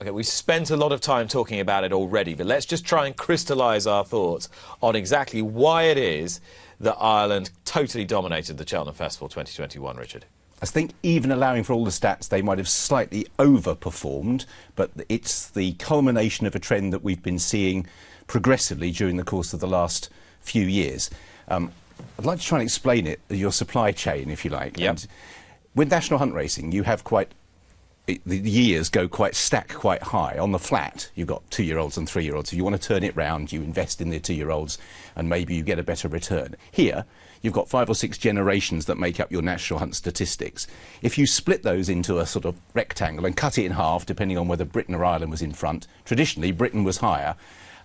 OK, we've spent a lot of time talking about it already, but let's just try and crystallise our thoughts on exactly why it is that Ireland totally dominated the Cheltenham Festival 2021, Richard. I think even allowing for all the stats, they might have slightly overperformed, but it's the culmination of a trend that we've been seeing progressively during the course of the last few years. I'd like to try and explain it, your supply chain, if you like. Yep. And with national hunt racing, you have the years go stack quite high. On the flat, you've got 2-year-olds and 3-year-olds. If you want to turn it round, you invest in the 2-year-olds and maybe you get a better return. Here, you've got 5 or 6 generations that make up your national hunt statistics. If you split those into a sort of rectangle and cut it in half, depending on whether Britain or Ireland was in front, traditionally Britain was higher.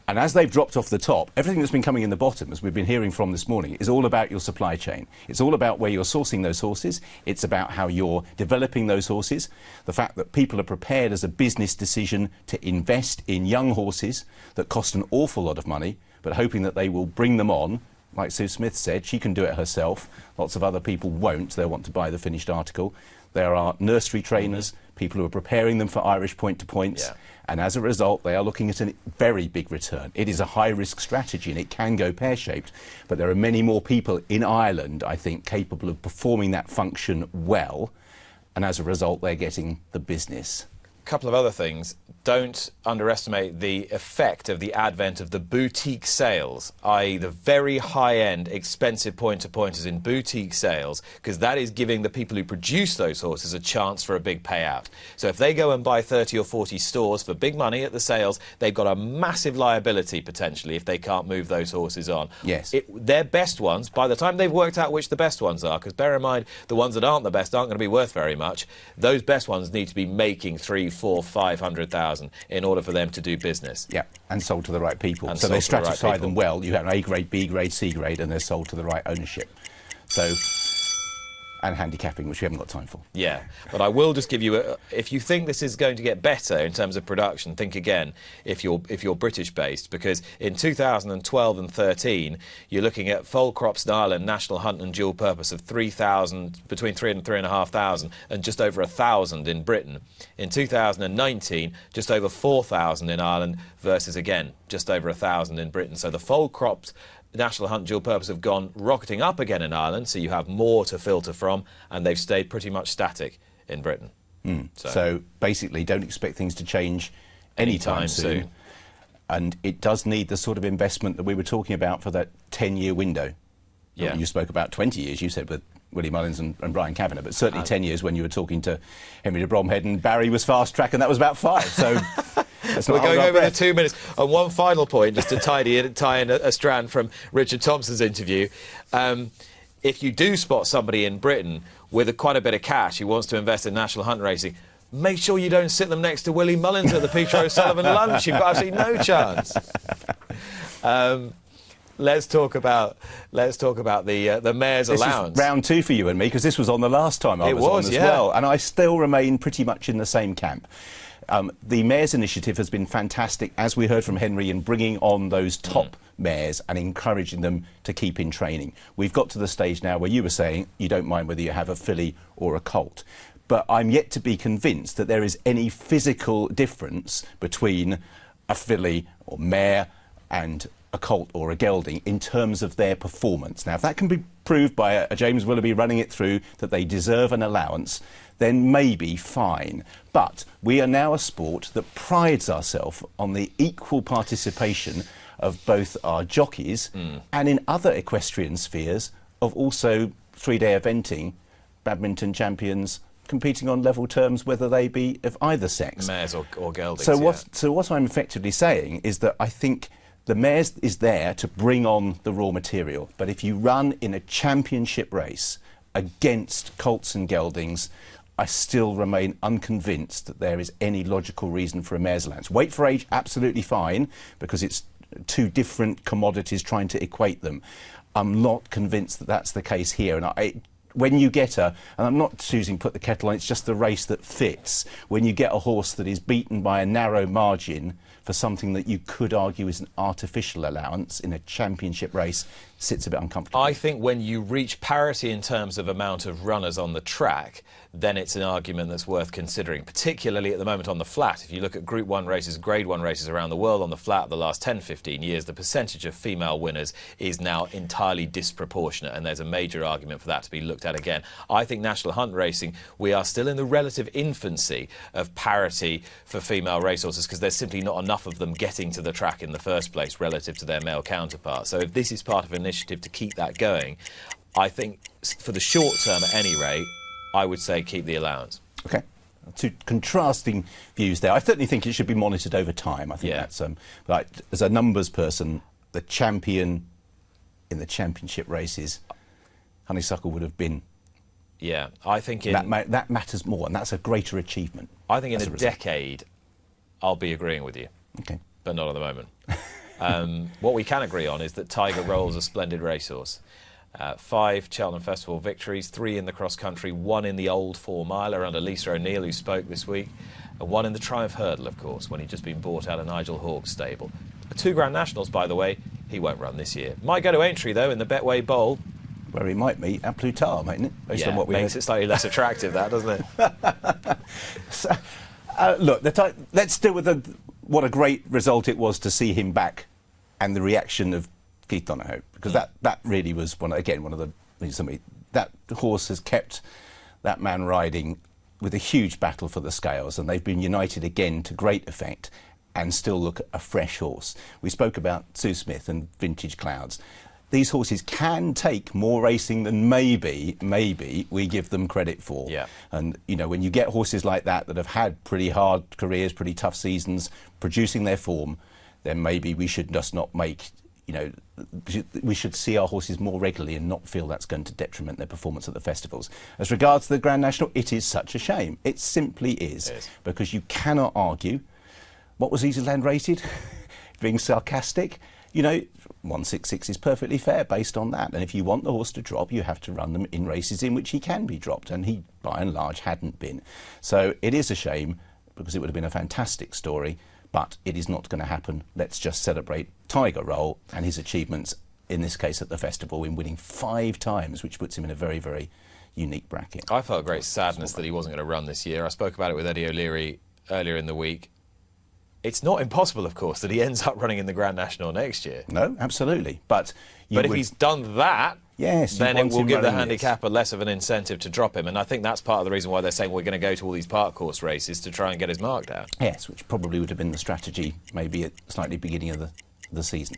And as they've dropped off the top, everything that's been coming in the bottom, as we've been hearing from this morning, is all about your supply chain. It's all about where you're sourcing those horses. It's about how you're developing those horses. The fact that people are prepared as a business decision to invest in young horses that cost an awful lot of money, but hoping that they will bring them on. Like Sue Smith said, she can do it herself. Lots of other people won't. They'll want to buy the finished article. There are nursery trainers, people who are preparing them for Irish point-to-points. Yeah. And as a result, they are looking at a very big return. It is a high-risk strategy and it can go pear-shaped, but there are many more people in Ireland, I think, capable of performing that function well, and as a result, they're getting the business. A couple of other things. Don't underestimate the effect of the advent of the boutique sales, i.e. the very high-end, expensive point-to-pointers in boutique sales, because that is giving the people who produce those horses a chance for a big payout. So if they go and buy 30 or 40 stores for big money at the sales, they've got a massive liability, potentially, if they can't move those horses on. Yes. Their best ones, by the time they've worked out which the best ones are, because bear in mind, the ones that aren't the best aren't going to be worth very much, those best ones need to be making 300, 400, 500,000 in order for them to do business. Yeah, and sold to the right people. And so they the stratify right them well. You have A grade, B grade, C grade, and they're sold to the right ownership. So, and handicapping, which we haven't got time for. Yeah, but I will just give you if you think this is going to get better in terms of production, think again if you're British based, because in 2012 and 13 you're looking at foal crops in Ireland, national hunt and dual purpose of 3,000, between 3 and 3,500, and just over 1,000 in Britain. In 2019, just over 4,000 in Ireland versus again just over 1,000 in Britain. So the foal crops national hunt dual purpose have gone rocketing up again in Ireland, so you have more to filter from, and they've stayed pretty much static in Britain. So basically, don't expect things to change anytime soon. And it does need the sort of investment that we were talking about for that 10-year window. Yeah. You spoke about 20 years, you said, with Willie Mullins and Brian Kavanagh, but certainly 10 years when you were talking to Henry de Bromhead and Barry was fast track, and that was about 5. So we're going over the 2 minutes. And one final point, just to tie in a strand from Richard Thompson's interview. If you do spot somebody in Britain with quite a bit of cash who wants to invest in national hunt racing, make sure you don't sit them next to Willie Mullins at the Peter O'Sullivan lunch. You've got absolutely no chance. Let's talk about the mayor's allowance. This is round 2 for you and me, because this was on the last time I was on as well, and I still remain pretty much in the same camp. The mayor's initiative has been fantastic, as we heard from Henry, in bringing on those top mares and encouraging them to keep in training. We've got to the stage now where you were saying you don't mind whether you have a filly or a colt, but I'm yet to be convinced that there is any physical difference between a filly or mare and a colt or a gelding in terms of their performance. Now, if that can be proved by a James Willoughby running it through that they deserve an allowance, then maybe fine. But we are now a sport that prides ourselves on the equal participation of both our jockeys and in other equestrian spheres of also 3-day eventing, badminton champions competing on level terms, whether they be of either sex. Mares or geldings. So what I'm effectively saying is that I think the mares is there to bring on the raw material, but if you run in a championship race against colts and geldings, I still remain unconvinced that there is any logical reason for a mare's allowance. Weight for age, absolutely fine, because it's 2 different commodities trying to equate them. I'm not convinced that that's the case here, and when you get and I'm not choosing put the kettle on, it's just the race that fits. When you get a horse that is beaten by a narrow margin for something that you could argue is an artificial allowance in a championship race, sits a bit uncomfortable. I think when you reach parity in terms of amount of runners on the track, then it's an argument that's worth considering, particularly at the moment on the flat. If you look at Group 1 races, Grade 1 races around the world on the flat the last 10, 15 years, the percentage of female winners is now entirely disproportionate, and there's a major argument for that to be looked at again. I think National Hunt Racing, we are still in the relative infancy of parity for female racehorses because there's simply not enough of them getting to the track in the first place relative to their male counterparts. So if this is part of an initiative to keep that going, I think for the short term at any rate, I would say keep the allowance. OK. Two contrasting views there. I certainly think it should be monitored over time. I think that's, like, as a numbers person, the champion in the championship races, Honeysuckle would have been. Yeah, I think that matters more, and that's a greater achievement. I think in a decade, I'll be agreeing with you. OK. But not at the moment. What we can agree on is that Tiger Roll's a splendid racehorse. 5 Cheltenham Festival victories, 3 in the cross-country, 1 in the Old 4-miler under Lisa O'Neill, who spoke this week, and 1 in the Triumph Hurdle, of course, when he'd just been bought out of Nigel Hawke's stable. 2 Grand Nationals, by the way, he won't run this year. Might go to Aintree, though, in the Betway Bowl. Where he might meet at Plutar, mightn't it? Based on what we makes it slightly less attractive, that, doesn't it? So, look, let's deal with what a great result it was to see him back and the reaction of Keith Donohoe, because that really was one of the things that horse has kept that man riding with a huge battle for the scales, and they've been united again to great effect and still look a fresh horse. We spoke about Sue Smith and Vintage Clouds. These horses can take more racing than maybe we give them credit for. Yeah. And, you know, when you get horses like that have had pretty hard careers, pretty tough seasons, producing their form, then maybe we should just not make, you know, we should see our horses more regularly and not feel that's going to detriment their performance at the festivals. As regards to the Grand National, it is such a shame. It simply is. It is. Because you cannot argue. What was Easyland rated? Being sarcastic. You know, 166 is perfectly fair based on that. And if you want the horse to drop, you have to run them in races in which he can be dropped. And he, by and large, hadn't been. So it is a shame, because it would have been a fantastic story. But it is not going to happen. Let's just celebrate Tiger Roll and his achievements, in this case at the festival, in winning 5 times, which puts him in a very, very unique bracket. I felt great sadness that he wasn't going to run this year. I spoke about it with Eddie O'Leary earlier in the week. It's not impossible, of course, that he ends up running in the Grand National next year. No, absolutely. But if he's done that, yes, then it will give the handicapper less of an incentive to drop him. And I think that's part of the reason why they're saying we're going to go to all these park course races to try and get his mark down. Yes, which probably would have been the strategy maybe at slightly beginning of the season.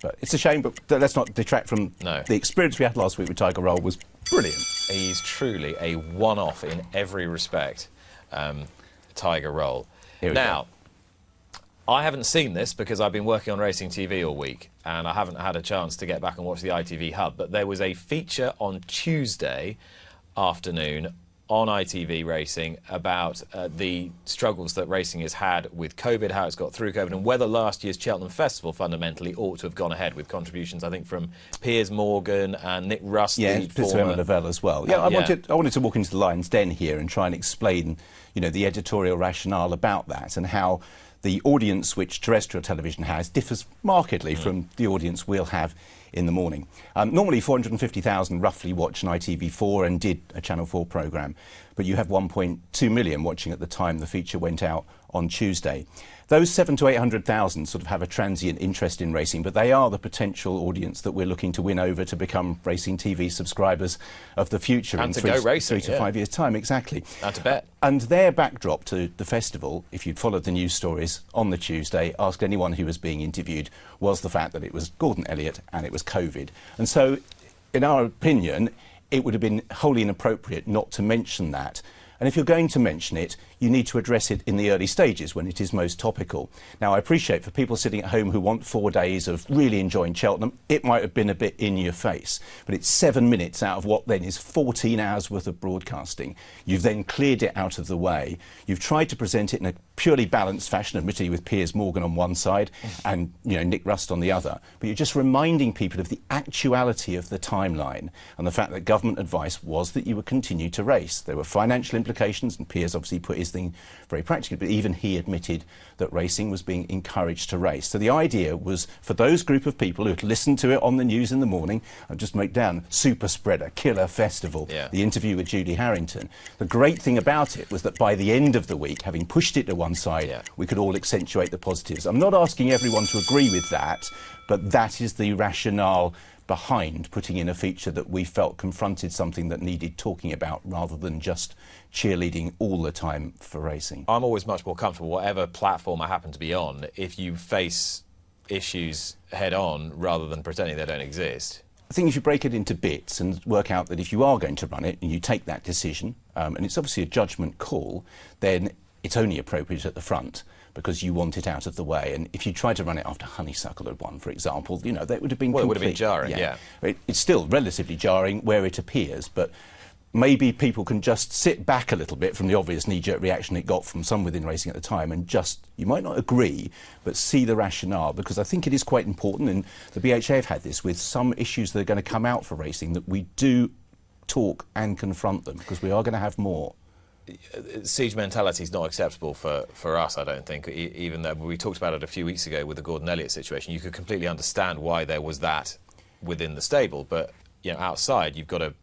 But it's a shame, but let's not detract from the experience we had last week with Tiger Roll was brilliant. He's truly a one-off in every respect, Tiger Roll. Now, I haven't seen this because I've been working on Racing TV all week and I haven't had a chance to get back and watch the ITV Hub, but there was a feature on Tuesday afternoon on ITV Racing about the struggles that racing has had with COVID, how it's got through COVID, and whether last year's Cheltenham Festival fundamentally ought to have gone ahead, with contributions, I think, from Piers Morgan and Nick Rust. Yeah, Emma Lavelle as well. Yeah, I wanted to walk into the Lion's Den here and try and explain, you know, the editorial rationale about that and how the audience which terrestrial television has differs markedly from the audience we'll have in the morning. Normally 450,000 roughly watch an ITV4 and did a Channel 4 programme, but you have 1.2 million watching at the time the feature went out on Tuesday. Those 700,000 to 800,000 sort of have a transient interest in racing, but they are the potential audience that we're looking to win over to become Racing TV subscribers of the future and in to go racing, 3 to 5 years' time. Exactly. And to bet. And their backdrop to the festival, if you'd followed the news stories on the Tuesday, asked anyone who was being interviewed, was the fact that it was Gordon Elliott and it was COVID. And so, in our opinion, it would have been wholly inappropriate not to mention that. And if you're going to mention it, you need to address it in the early stages when it is most topical. Now, I appreciate for people sitting at home who want 4 days of really enjoying Cheltenham, it might have been a bit in your face. But it's 7 minutes out of what then is 14 hours worth of broadcasting. You've then cleared it out of the way. You've tried to present it in a purely balanced fashion, admittedly with Piers Morgan on one side and Nick Rust on the other. But you're just reminding people of the actuality of the timeline and the fact that government advice was that you would continue to race. There were financial implications, and Piers obviously put his thing very practically, but even he admitted that racing was being encouraged to race. So the idea was for those group of people who had listened to it on the news in the morning, I'll just make down super spreader, killer festival, the interview with Judy Harrington. The great thing about it was that by the end of the week, having pushed it to one side, we could all accentuate the positives. I'm not asking everyone to agree with that, but that is the rationale behind putting in a feature that we felt confronted something that needed talking about rather than just cheerleading all the time for racing. I'm always much more comfortable, whatever platform I happen to be on, if you face issues head on rather than pretending they don't exist. I think if you break it into bits and work out that if you are going to run it and you take that decision, and it's obviously a judgment call, then it's only appropriate at the front because you want it out of the way. And if you tried to run it after Honeysuckle had won, for example, that would have been it would have been jarring, It's still relatively jarring where it appears, but maybe people can just sit back a little bit from the obvious knee-jerk reaction it got from some within racing at the time and just, you might not agree, but see the rationale, because I think it is quite important, and the BHA have had this with some issues that are going to come out for racing, that we do talk and confront them, because we are going to have more. Siege mentality is not acceptable for us, I don't think, even though we talked about it a few weeks ago with the Gordon Elliott situation. You could completely understand why there was that within the stable, but outside you've got to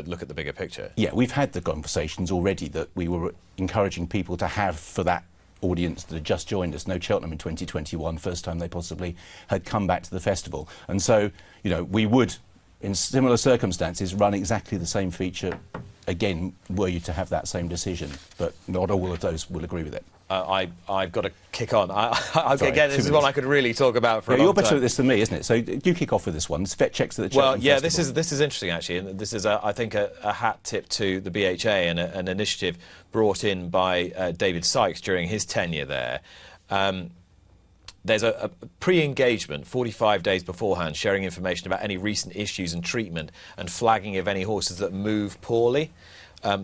look at the bigger picture. Yeah, we've had the conversations already that we were encouraging people to have for that audience that had just joined us. No Cheltenham in 2021, first time they possibly had come back to the festival. And so, we would, in similar circumstances, run exactly the same feature again, were you to have that same decision. But not all of those will agree with it. I've got to kick on. Again, this is one I could really talk about for a long time. You're better at this than me, isn't it? So you kick off with this one. Vet checks at the Cheltenham Festival. This is interesting, actually. And this is, I think, a hat tip to the BHA and an initiative brought in by David Sykes during his tenure there. There's a pre-engagement 45 days beforehand, sharing information about any recent issues and treatment and flagging of any horses that move poorly.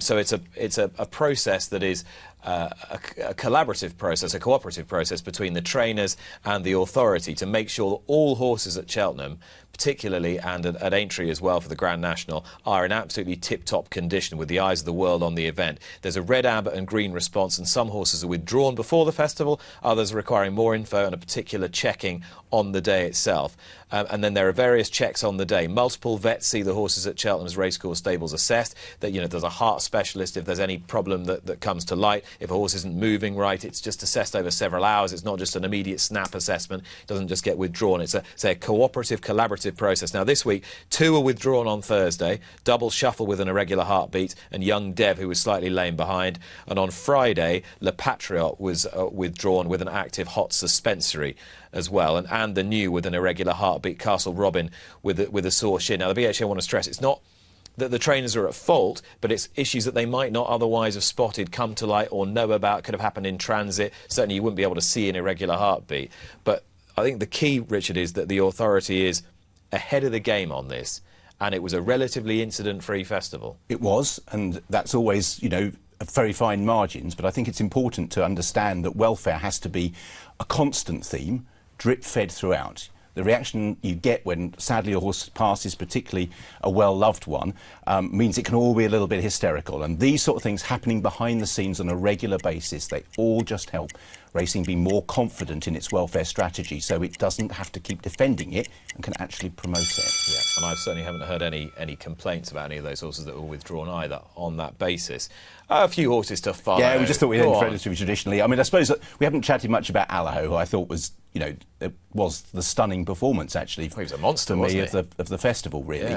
So it's a process that is a collaborative process, a cooperative process between the trainers and the authority to make sure that all horses at Cheltenham, particularly and at Aintree as well for the Grand National, are in absolutely tip-top condition with the eyes of the world on the event. There's a red, amber and green response, and some horses are withdrawn before the festival, others are requiring more info and a particular checking on the day itself. And then there are various checks on the day. Multiple vets see the horses at Cheltenham's racecourse stables assessed. That there's a heart specialist if there's any problem that comes to light. If a horse isn't moving right, it's just assessed over several hours. It's not just an immediate snap assessment. It doesn't just get withdrawn. It's a cooperative, collaborative process. Now this week, 2 were withdrawn on Thursday. Double Shuffle with an irregular heartbeat, and Young Dev, who was slightly lame behind. And on Friday, Le Patriote was withdrawn with an active hot suspensory as well, and the new with an irregular heartbeat, Castle Robin with a sore shin. Now the BHA want to stress it's not that the trainers are at fault, but it's issues that they might not otherwise have spotted, come to light or know about, could have happened in transit. Certainly you wouldn't be able to see an irregular heartbeat. But I think the key, Richard, is that the authority is ahead of the game on this, and it was a relatively incident-free festival. It was, and that's always, very fine margins, but I think it's important to understand that welfare has to be a constant theme, drip-fed throughout. The reaction you get when, sadly, a horse passes, particularly a well-loved one, means it can all be a little bit hysterical. And these sort of things happening behind the scenes on a regular basis, they all just help racing be more confident in its welfare strategy, so it doesn't have to keep defending it and can actually promote it. Yeah, and I certainly haven't heard any complaints about any of those horses that were withdrawn either on that basis. A few horses to follow. Yeah, we just thought we'd end relatively traditionally. I mean, I suppose that we haven't chatted much about Allaho, who I thought was, it was the stunning performance, actually. Well, he was a monster, wasn't he? Of the festival, really.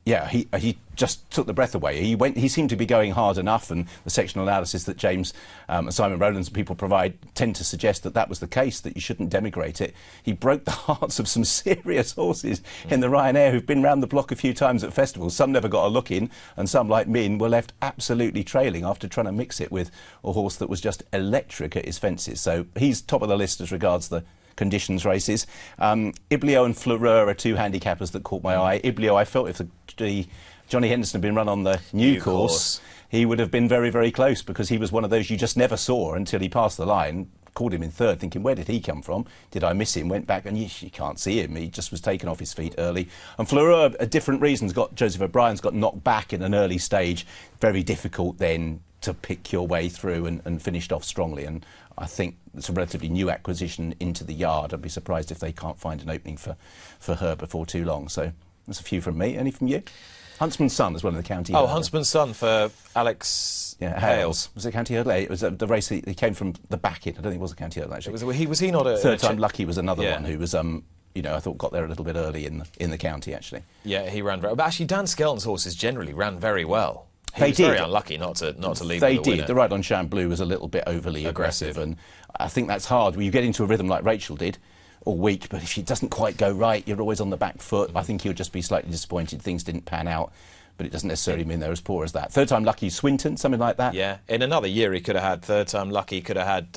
Yeah. He just took the breath away. He seemed to be going hard enough, and the sectional analysis that James and Simon Rowlands and people provide tend to suggest that was the case, that you shouldn't demigrate it. He broke the hearts of some serious horses in the Ryanair who've been round the block a few times at festivals. Some never got a look in, and some, like Min, were left absolutely trailing after trying to mix it with a horse that was just electric at his fences. So he's top of the list as regards the conditions races. Iblio and Fleureur are 2 handicappers that caught my eye. Iblio, I felt if the Johnny Henderson had been run on the new course, he would have been very, very close, because he was one of those you just never saw until he passed the line. Called him in third, thinking, where did he come from? Did I miss him? Went back, and you can't see him. He just was taken off his feet early. And Fleur, at different reasons, Joseph O'Brien's got knocked back in an early stage. Very difficult then to pick your way through, and finished off strongly. And I think it's a relatively new acquisition into the yard. I'd be surprised if they can't find an opening for her before too long. So that's a few from me. Any from you? Huntsman's Son as well in the county. Oh, Huntsman's Son for Alex Hoiles. Was it County Hurdle? It was the race he came from the back in. I don't think it was a County Hurdle, actually. Was he not a... Third Time Lucky was another one who was, you know, I thought got there a little bit early in the county, actually. Yeah, he ran very... But actually, Dan Skelton's horses generally ran very well. He was did. very unlucky not to lead They with the winner. did. The ride on Chamblou was a little bit overly aggressive, and I think that's hard. When you get into a rhythm like Rachel did all week, but if it doesn't quite go right, you're always on the back foot. I think he'll just be slightly disappointed things didn't pan out. But it doesn't necessarily mean they're as poor as that. Third Time Lucky Swinton, something like that. Yeah, in another year he could have had Third Time Lucky, could have had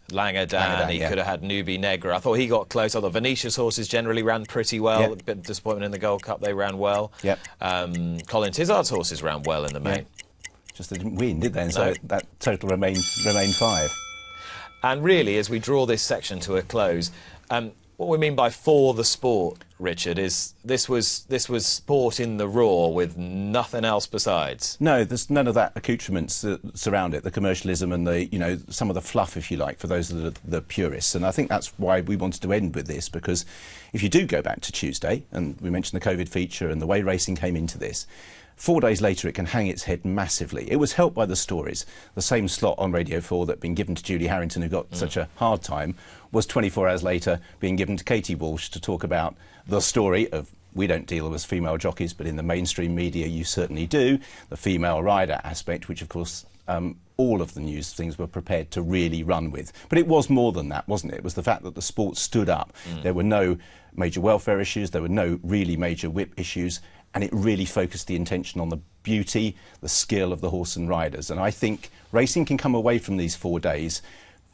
Langadan, he could have had Newbie Negra. I thought he got close. Although Venetia's horses generally ran pretty well. Yep. A bit of disappointment in the Gold Cup, they ran well. Yep. Colin Tizard's horses ran well in the main. Just they didn't win, did they? And so that total remained 5. And really, as we draw this section to a close, what we mean by for the sport, Richard, is this was sport in the raw with nothing else besides. No, there's none of that accoutrements that surround it, the commercialism and the, you know, some of the fluff, if you like, for those that are the purists. And I think that's why we wanted to end with this, because if you do go back to Tuesday, and we mentioned the COVID feature and the way racing came into this, 4 days later, it can hang its head massively. It was helped by the stories. The same slot on Radio 4 that had been given to Julie Harrington, who got such a hard time, was 24 hours later being given to Katie Walsh to talk about the story of, we don't deal with female jockeys, but in the mainstream media you certainly do, the female rider aspect, which of course all of the news things were prepared to really run with. But it was more than that, wasn't it? It was the fact that the sport stood up. There were no major welfare issues, there were no really major whip issues, and it really focused the attention on the beauty, the skill of the horse and riders. And I think racing can come away from these 4 days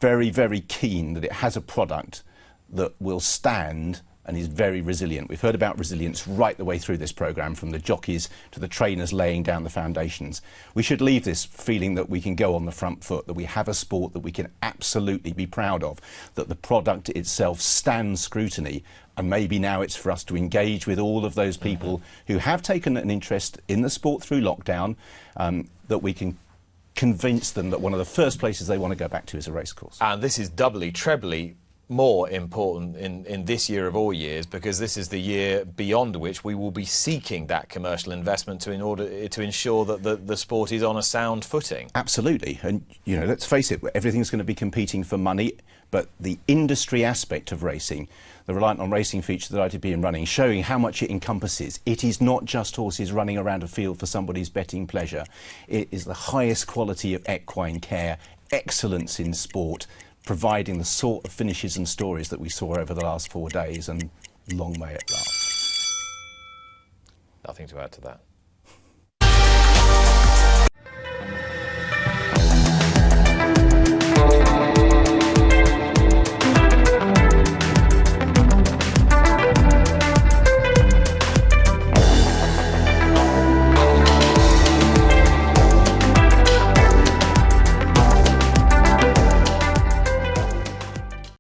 very, very keen that it has a product that will stand and is very resilient. We've heard about resilience right the way through this programme, from the jockeys to the trainers laying down the foundations. We should leave this feeling that we can go on the front foot, that we have a sport that we can absolutely be proud of, that the product itself stands scrutiny, and maybe now it's for us to engage with all of those people who have taken an interest in the sport through lockdown, that we can convince them that one of the first places they want to go back to is a racecourse. And this is doubly, trebly more important in this year of all years, because this is the year beyond which we will be seeking that commercial investment in order to ensure that the sport is on a sound footing. Absolutely. And, you know, let's face it, everything's going to be competing for money, but the industry aspect of racing, the Reliant on Racing feature that ITB are running, showing how much it encompasses. It is not just horses running around a field for somebody's betting pleasure. It is the highest quality of equine care, excellence in sport, providing the sort of finishes and stories that we saw over the last 4 days, and long may it last. Nothing to add to that.